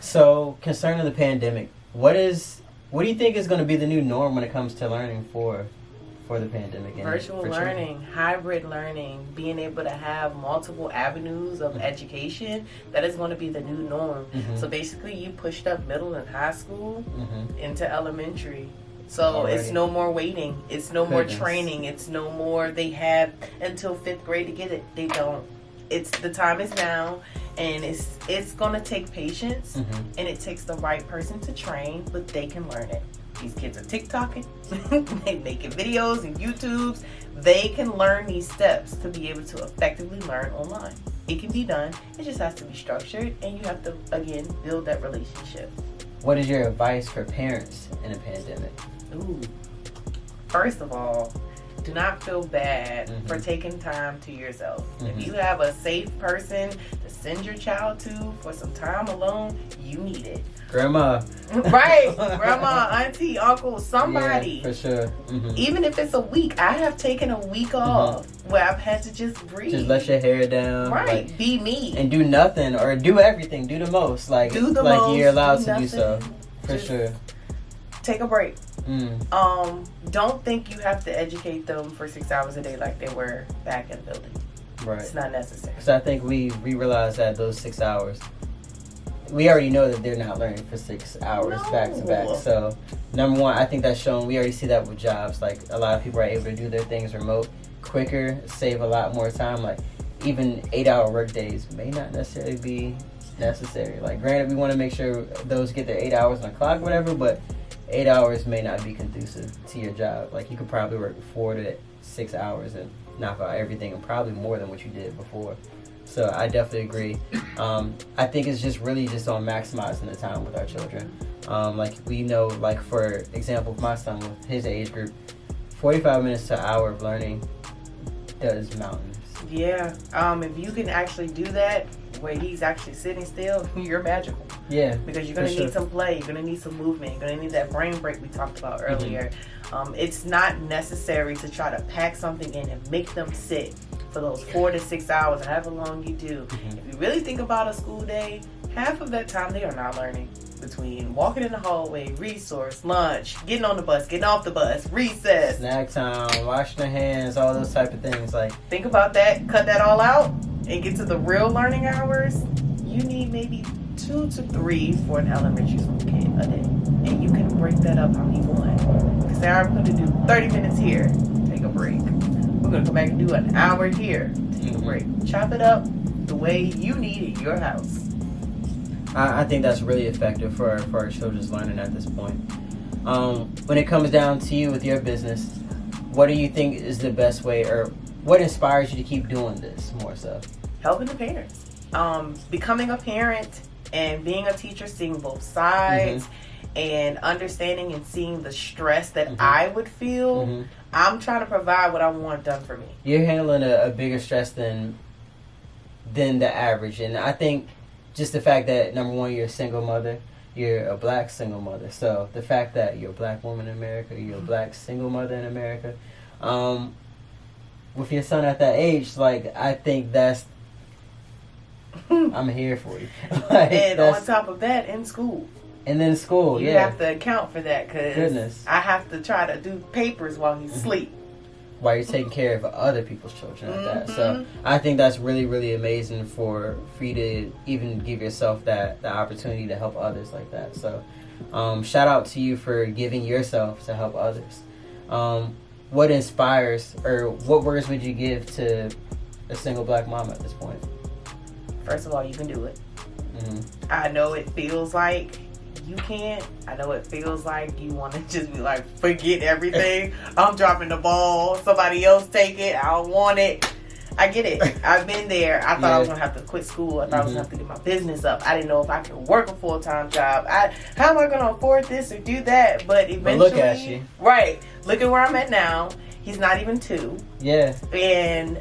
So, concerning the pandemic, what do you think is going to be the new norm when it comes to learning for the pandemic? Virtual learning, hybrid learning, being able to have multiple avenues of education, that is going to be the new norm. So basically you pushed up middle and high school into elementary. So already. It's no more waiting. It's no more training. It's no more they have until 5th grade to get it. They don't. It's the time is now, and it's gonna take patience, and it takes the right person to train, but they can learn it. These kids are TikToking, they making videos and YouTubes. They can learn these steps to be able to effectively learn online. It can be done. It just has to be structured, and you have to again build that relationship. What is your advice for parents in a pandemic? Ooh. First of all, do not feel bad for taking time to yourself. If you have a safe person to send your child to for some time alone, you need it. Grandma. Right. Grandma, auntie, uncle, somebody. Yeah, for sure. Even if it's a week. I have taken a week off where I've had to just breathe. Just let your hair down. Right. Like, be me. And do nothing or do everything. Do the most. Like, do the most. You're allowed to do so. For just sure. Take a break. Don't think you have to educate them for 6 hours a day like they were back in the building. Right. It's not necessary. So I think we realized that those 6 hours, we already know that they're not learning for 6 hours back to back. So number one, I think that's shown. We already see that with jobs. Like a lot of people are able to do their things remote quicker, save a lot more time. Like even 8-hour work days may not necessarily be necessary. Like granted, we want to make sure those get their 8 hours on the clock, whatever, but 8 hours may not be conducive to your job. Like you could probably work 4 to 6 hours and knock out everything, and probably more than what you did before. So I definitely agree. I think it's just really just on maximizing the time with our children. Like we know, like for example, with my son with his age group, 45 minutes to an hour of learning does mountains. Yeah. If you can actually do that where he's actually sitting still, you're magical. Yeah. Because you're going to need some play. You're going to need some movement. You're going to need that brain break we talked about earlier. It's not necessary to try to pack something in and make them sit for those 4 to 6 hours, or however long you do. If you really think about a school day, half of that time they are not learning. Between walking in the hallway, resource, lunch, getting on the bus, getting off the bus, recess, snack time, washing their hands, all those type of things. Like think about that, cut that all out, and get to the real learning hours. You need maybe 2 to 3 for an elementary school kid a day, and you can break that up how you want. Because say, I'm going to do 30 minutes here, take a break. We're going to come back and do an hour here, take a break. Chop it up the way you need in your house. I think that's really effective for our children's learning at this point. When it comes down to you with your business, what do you think is the best way, or what inspires you to keep doing this more so? Helping the parents. Becoming a parent and being a teacher, seeing both sides and understanding and seeing the stress that I would feel. I'm trying to provide what I want done for me. You're handling a bigger stress than the average, and I think just the fact that, number one, you're a single mother, you're a black single mother. So the fact that you're a black woman in America, you're a black single mother in America, with your son at that age, like, I think that's, I'm here for you. Like, and on top of that, in school. And then school, you have to account for that, because I have to try to do papers while he's asleep. While you're taking care of other people's children at that. So I think that's really, really amazing for you to even give yourself the opportunity to help others like that. So shout out to you for giving yourself to help others. What inspires, or what words would you give to a single black mom at this point? First of all, you can do it. I know it feels like you can't. I know it feels like you want to just be like, forget everything. I'm dropping the ball. Somebody else take it. I don't want it. I get it. I've been there. I thought I was going to have to quit school. I thought I was going to have to get my business up. I didn't know if I could work a full-time job. How am I going to afford this or do that? But eventually, look at you. Right. Look at where I'm at now. He's not even 2. Yeah. And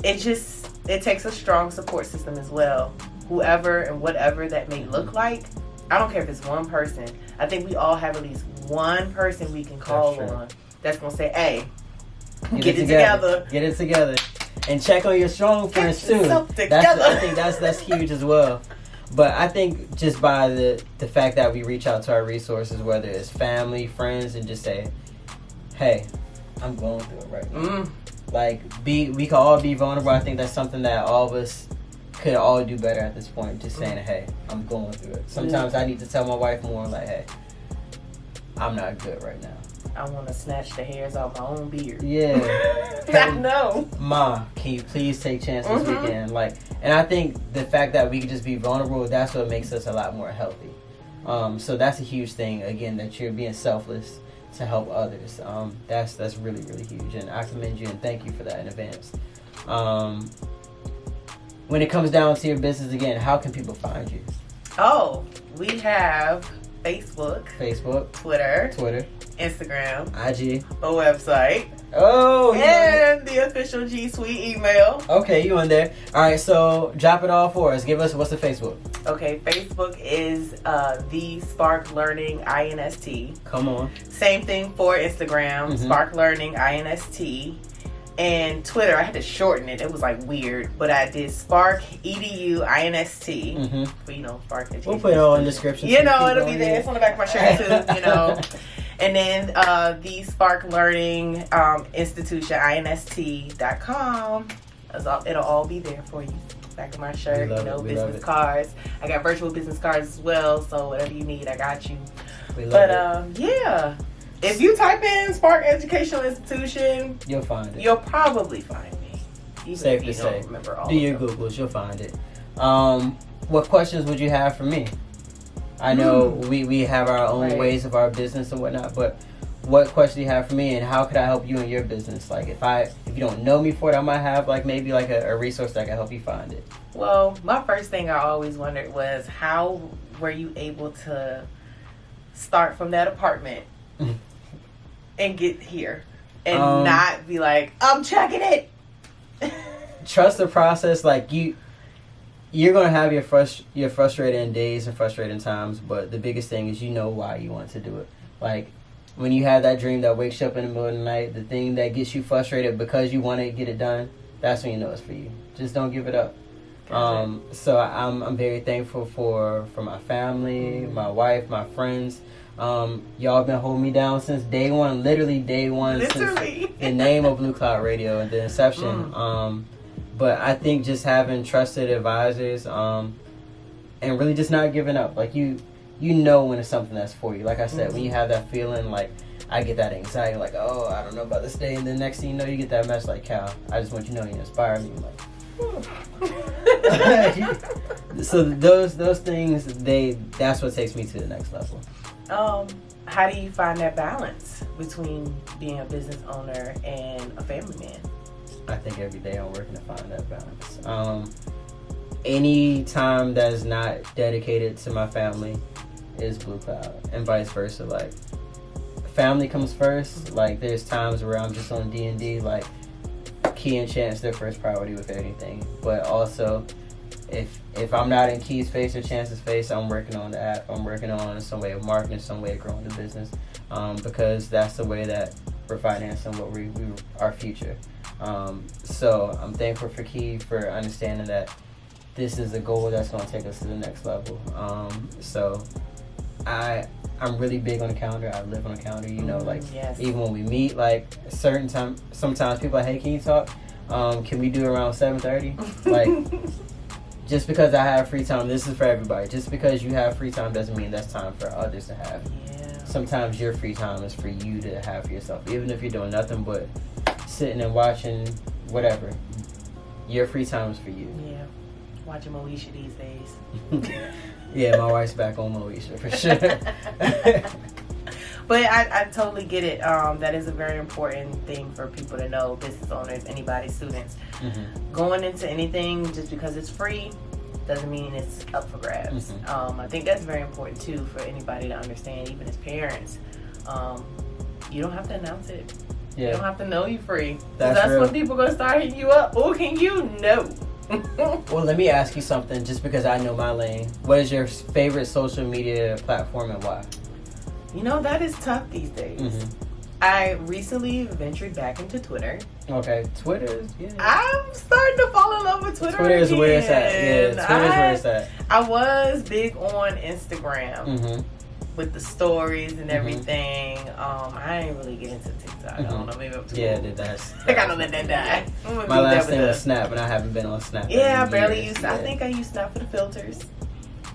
it takes a strong support system as well. Whoever and whatever that may look like. I don't care if it's one person. I think we all have at least one person we can call on that's going to say, hey, get it together. Get it together. And check on your strong friends too. Together. I think that's huge as well. But I think just by the fact that we reach out to our resources, whether it's family, friends, and just say, hey, I'm going through it right now. Like, we can all be vulnerable. I think that's something that all of us could all do better at this point. Just saying, hey, I'm going through it. Sometimes I need to tell my wife more, like, hey, I'm not good right now. I want to snatch the hairs off my own beard. Yeah. I know. Ma, can you please take chances this weekend? Like, and I think the fact that we can just be vulnerable, that's what makes us a lot more healthy. So that's a huge thing. Again, that you're being selfless to help others. That's really, really huge, and I commend you and thank you for that in advance. When it comes down to your business, again, how can people find you? Oh, we have Facebook, Twitter, Instagram, IG, a website. Oh, and the official G Suite email. Okay, you in there. Alright, so drop it all for us. Give us, what's the Facebook? Okay, Facebook is the Spark Learning INST. Come on. Same thing for Instagram, Spark Learning INST. And Twitter, I had to shorten it. It was like weird, but I did Spark EDU INST. But, Spark Education. We'll put it all in the description. It'll be there. It's on the back of my shirt too. And then the Spark Learning Institution INST.com. It'll all be there for you. Back of my shirt, business cards. I got virtual business cards as well. So whatever you need, I got you. Yeah. If you type in Spark Educational Institution, you'll find it. You'll probably find me. Even Safe if you to don't say. Remember all Do your Googles, you'll find it. What questions would you have for me? I know we have our own ways of our business and whatnot, but what question do you have for me, and how could I help you in your business? Like, if you don't know me for it, I might have maybe a resource that can help you find it. Well, my first thing I always wondered was, how were you able to start from that apartment and get here and not be like, I'm checking it? Trust the process. Like, you're going to have your frustrating days and frustrating times, but the biggest thing is why you want to do it. Like, when you have that dream that wakes you up in the middle of the night, the thing that gets you frustrated because you want to get it done, that's when you know it's for you. Just don't give it up. So I'm very thankful for my family, my wife, my friends. Y'all been holding me down since day one, literally day one, since the name of Blue Cloud Radio and the inception. But I think just having trusted advisors, and really just not giving up. Like, you when it's something that's for you. Like I said, when you have that feeling, like, I get that anxiety, like, oh, I don't know about this day, and then next thing you know, you get that message like, Cal, I just want you to know you inspire me. Like, so those things, that's what takes me to the next level. How do you find that balance between being a business owner and a family man? I think every day I'm working to find that balance. Any time that is not dedicated to my family is Blue Cloud, and vice versa. Like, family comes first. Like, there's times where I'm just on D&D, like, Key and Chance, their first priority with anything. But also, if I'm not in Key's face or Chance's face, I'm working on the app. I'm working on some way of marketing, some way of growing the business, because that's the way that we're financing what our future. So I'm thankful for Key for understanding that this is a goal that's going to take us to the next level. So I'm really big on the calendar. I live on the calendar, even when we meet, like, sometimes people are like, hey, can you talk? Can we do around 7:30? Like, just because I have free time, this is for everybody. Just because you have free time doesn't mean that's time for others to have. Yeah. Sometimes your free time is for you to have for yourself. Even if you're doing nothing but sitting and watching whatever, your free time is for you. Yeah. Watching Moesha these days. Yeah, my wife's back on Moesha for sure. But I totally get it. That is a very important thing for people to know, business owners, anybody, students. Going into anything just because it's free doesn't mean it's up for grabs. I think that's very important too for anybody to understand, even as parents. You don't have to announce it. Yeah. You don't have to know you're free. That's when people are going to start hitting you up. Oh, can you? No. Well, let me ask you something, just because I know my lane. What is your favorite social media platform and why? That is tough these days. I recently ventured back into Twitter. Okay, Twitter. Yeah. I'm starting to fall in love with Twitter. Twitter is again. where it's at. Yeah, Twitter is where it's at. I was big on Instagram. Mm-hmm. With the stories and everything. I ain't really get into TikTok. I don't know, maybe I'm too old. That's I gotta let that die. My last thing was Snap, and I haven't been on Snap. Yeah, I barely use. I think I use Snap for the filters.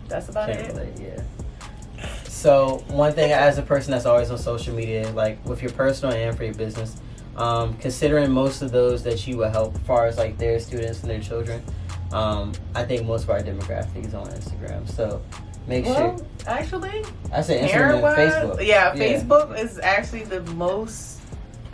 That's about it. Yeah. So one thing, as a person that's always on social media, like with your personal and for your business, considering most of those that you will help, as far as like their students and their children, I think most of our demographic is on Instagram. So make sure. Actually, I say Instagram and Facebook. Yeah, Facebook is actually the most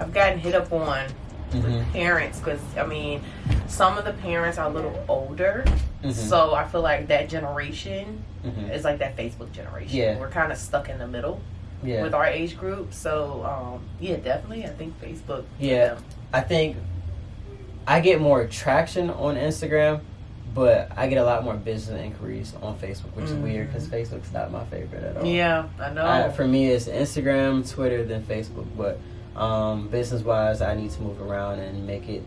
I've gotten hit up on with parents, because I mean, some of the parents are a little older, so I feel like that generation is like that Facebook generation. Yeah. We're kind of stuck in the middle with our age group. So yeah, definitely, I think Facebook. Yeah, I think I get more traction on Instagram, but I get a lot more business inquiries on Facebook, which is weird because Facebook's not my favorite at all. Yeah, I know. For me, it's Instagram, Twitter, then Facebook. But business-wise, I need to move around and make it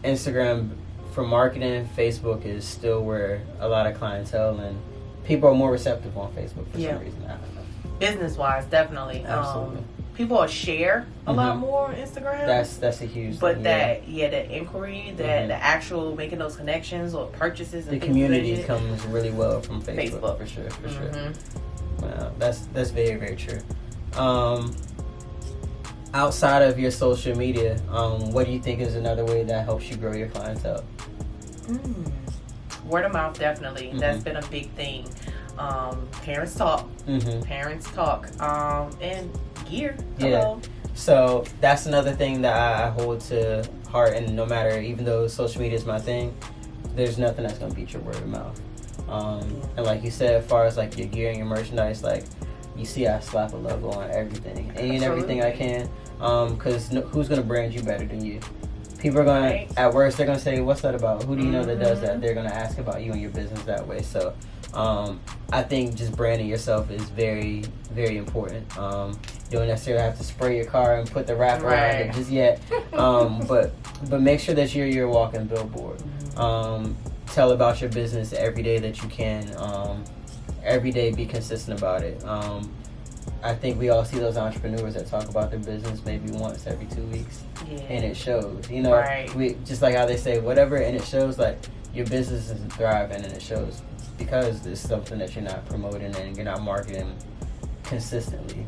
Instagram for marketing. Facebook is still where a lot of clientele and people are more receptive on Facebook for some reason. I don't know. Business-wise, definitely. Absolutely. People will share a lot more on Instagram. That's a huge but thing. The inquiry, the actual making those connections or purchases, and the community comes really well from Facebook. For sure. Wow, that's very, very true. Outside of your social media, what do you think is another way that helps you grow your clientele? Word of mouth, definitely. That's been a big thing. Parents talk. Parents talk. And gear. Hello. Yeah. So that's another thing that I hold to heart, and no matter, even though social media is my thing, there's nothing that's gonna beat your word of mouth. And like you said, as far as like your gear and your merchandise, like you see, I slap a logo on everything, any and everything I can, because who's gonna brand you better than you? People are gonna, at worst, they're gonna say, "What's that about? Who do you know that does that?" They're gonna ask about you and your business that way. So, I think just branding yourself is very, very important. You don't necessarily have to spray your car and put the wrap around it just yet, but make sure that you're your walking billboard. Tell about your business every day that you can. Every day, be consistent about it. I think we all see those entrepreneurs that talk about their business maybe once every 2 weeks, and it shows. You know, we just like how they say whatever, and it shows like your business isn't thriving, and it shows because it's something that you're not promoting and you're not marketing consistently.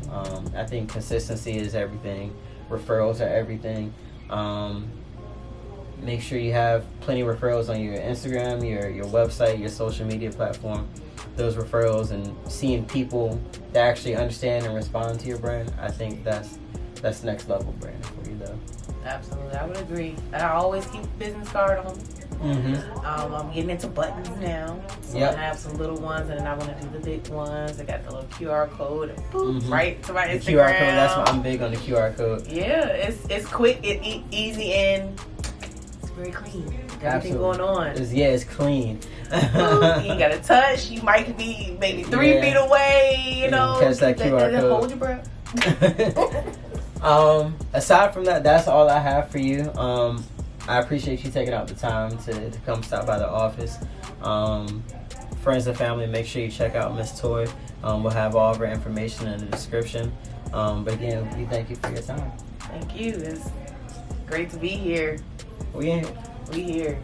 I think consistency is everything. Referrals are everything. Make sure you have plenty of referrals on your Instagram, your website, your social media platform. Those referrals and seeing people that actually understand and respond to your brand, I think that's next level branding for you, though. Absolutely, I would agree. I always keep a business card on. I'm getting into buttons now, so I have some little ones, and then I want to do the big ones. I got the little QR code, and boop, right to my Instagram. The QR code, that's why I'm big on the QR code. Yeah, it's quick, it's easy, and it's very clean. Everything going on. It's clean. You ain't got to touch. You might be maybe 3 feet away. You know, catch that QR code. Hold your breath. Aside from that, that's all I have for you. I appreciate you taking out the time to come stop by the office. Friends and family, make sure you check out Miss Toy. We'll have all of her information in the description. But again, we thank you for your time. Thank you. It's great to be here. We here. We here.